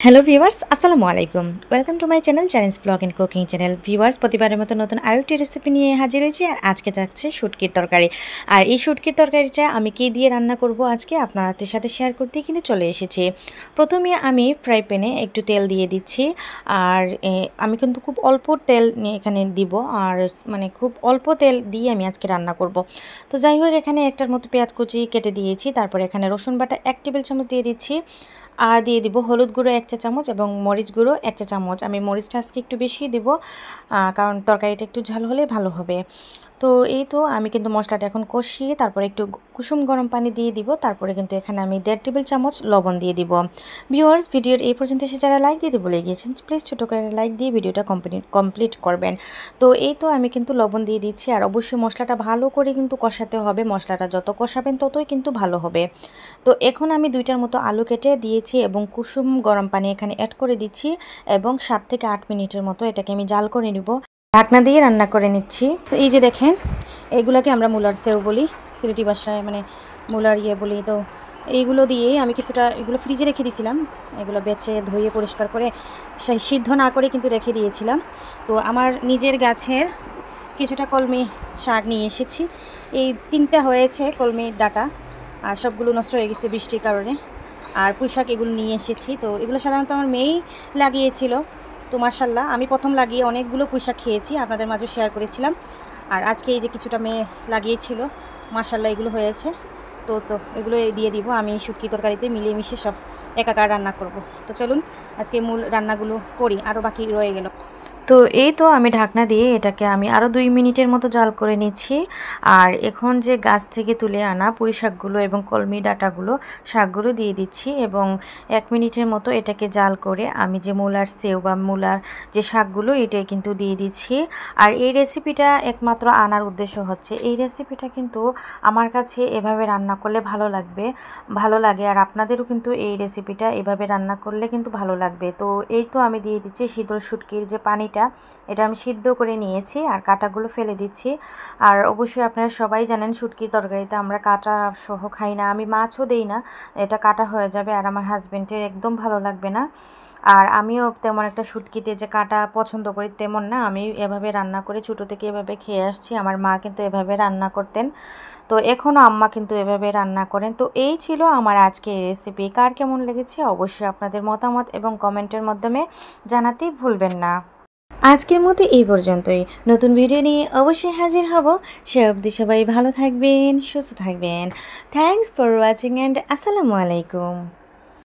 Hello viewers, আসসালামু আলাইকুম। Welcome to my channel challenge blog and cooking channel. Viewers, প্রতিবারের মতো নতুন আরেকটি রেসিপি নিয়ে হাজির হয়েছি। আর আজকে থাকছে শুটকির তরকারি। আর এই শুটকির তরকারিটা আমি কী দিয়ে রান্না করব আজকে আপনাদের সাথে শেয়ার করতেই কিন্তু চলে এসেছি। প্রথমে আমি ফ্রাই প্যানে একটু তেল দিয়ে দিচ্ছি। আর আমি কিন্তু খুব অল্প তেল এখানে দিব, আর মানে খুব অল্প তেল দিয়ে আমি আজকে রান্না করব। তো যাই হোক, এখানে একটার মতো পেঁয়াজ কুচি কেটে দিয়েছি। তারপরে এখানে রসুন বাটা 1 টেবিল চামচ দিয়ে দিচ্ছি। আর দিয়ে দিব হলুদ গুঁড়ো 1 চা চামচ এবং মরিচ গুঁড়ো 1 চা চামচ। আমি মরিচটা আজকে একটু বেশি দেব, কারণ তরকারিটা একটু ঝাল হলে ভালো হবে। তো এই তো আমি কিন্তু মশলাটা এখন কষিয়ে তারপরে একটু কুসুম গরম পানি দিয়ে দিব। তারপরে কিন্তু এখানে আমি 1.5 টেবিল চামচ লবণ দিয়ে দিব। ভিউয়ার্স, ভিডিওর এই পর্যন্ত এসে যারা লাইক দিতে ভুলে গিয়েছেন, প্লিজ ছোটো করে লাইক দিয়ে ভিডিওটা কমপ্লিট করবেন। তো এই তো আমি কিন্তু লবণ দিয়ে দিচ্ছি। আর অবশ্যই মশলাটা ভালো করে কিন্তু কষাতে হবে। মশলাটা যত কষাবেন ততই কিন্তু ভালো হবে। তো এখন আমি 2টার মতো আলু কেটে দিয়েছি এবং কুসুম গরম পানি এখানে অ্যাড করে দিচ্ছি এবং 7 থেকে 8 মিনিটের মতো এটাকে আমি জাল করে নিব। ঢাকনা দিয়ে রান্না করে নিচ্ছি। এই যে দেখেন, এইগুলোকে আমরা মুলার সেও বলি, সিলেটি ভাষায় মানে মুলার বলি। তো এইগুলো দিয়েই আমি কিছুটা এগুলো ফ্রিজে রেখে দিয়েছিলাম। এগুলো বেছে ধুয়ে পরিষ্কার করে সিদ্ধ না করে কিন্তু রেখে দিয়েছিলাম। তো আমার নিজের গাছের কিছুটা কলমি শাক নিয়ে এসেছি। এই 3টা হয়েছে কলমির ডাঁটা, আর সবগুলো নষ্ট হয়ে গেছে বৃষ্টির কারণে। আর পুঁই শাক এগুলো নিয়ে এসেছি। তো এগুলো সাধারণত আমার মেয়েই লাগিয়েছিল। তো মাশাল্লাহ, আমি প্রথম লাগিয়ে অনেকগুলো পুঁই শাক খেয়েছি, আপনাদের মাঝে শেয়ার করেছিলাম। আর আজকে এই যে কিছুটা মেয়ে লাগিয়েছিল, মাশাল্লাহ এগুলো হয়েছে। তো এগুলো দিয়ে দিব। আমি শুটকি তরকারিতে মিলিয়ে মিশিয়ে সব একাকার রান্না করব। তো চলুন আজকে মূল রান্নাগুলো করি, আরও বাকি রয়ে গেল। তো এই তো আমি ঢাকনা দিয়ে এটাকে আমি আরও 2 মিনিটের মতো জাল করে নিচ্ছি। আর এখন যে গাছ থেকে তুলে আনা পুঁই শাকগুলো এবং কলমি ডাঁটাগুলো শাকগুলো দিয়ে দিচ্ছি এবং 1 মিনিটের মতো এটাকে জাল করে আমি যে মূলার সেও বা মূলার যে শাকগুলো এটাই কিন্তু দিয়ে দিচ্ছি। আর এই রেসিপিটা একমাত্র আনার উদ্দেশ্য হচ্ছে, এই রেসিপিটা কিন্তু আমার কাছে এভাবে রান্না করলে ভালো লাগে। আর আপনাদেরও কিন্তু এই রেসিপিটা এভাবে রান্না করলে কিন্তু ভালো লাগবে। তো এই তো আমি দিয়ে দিচ্ছি শীতল শুটকির যে পানিটা, এটা আমি সিদ্ধ করে নিয়েছি আর কাঁটাগুলো ফেলে দিচ্ছি। আর অবশ্যই আপনারা সবাই জানেন শুটকির তরকারিতে আমরা কাঁটা সহ খাই না, আমি মাছও দেই না, এটা কাঁটা হয়ে যাবে আর আমার হাজব্যান্ডের একদম ভালো লাগবে না। আর আমিও তেমন একটা শুটকিতে যে কাঁটা পছন্দ করি তেমন না, আমি এভাবে রান্না করে ছোটো থেকে এভাবে খেয়ে আসছি। আমার মা কিন্তু এভাবে রান্না করতেন, তো এখনও আম্মা কিন্তু এভাবে রান্না করেন। তো এই ছিল আমার আজকের রেসিপি। কার কেমন লেগেছে অবশ্যই আপনাদের মতামত এবং কমেন্টের মাধ্যমে জানাতেই ভুলবেন না। আজকের মতো এই পর্যন্তই। নতুন ভিডিও নিয়ে অবশ্যই হাজির হব। সে অবধি সবাই ভালো থাকবেন, সুস্থ থাকবেন। থ্যাংকস ফর ওয়াচিং অ্যান্ড আসসালামু আলাইকুম।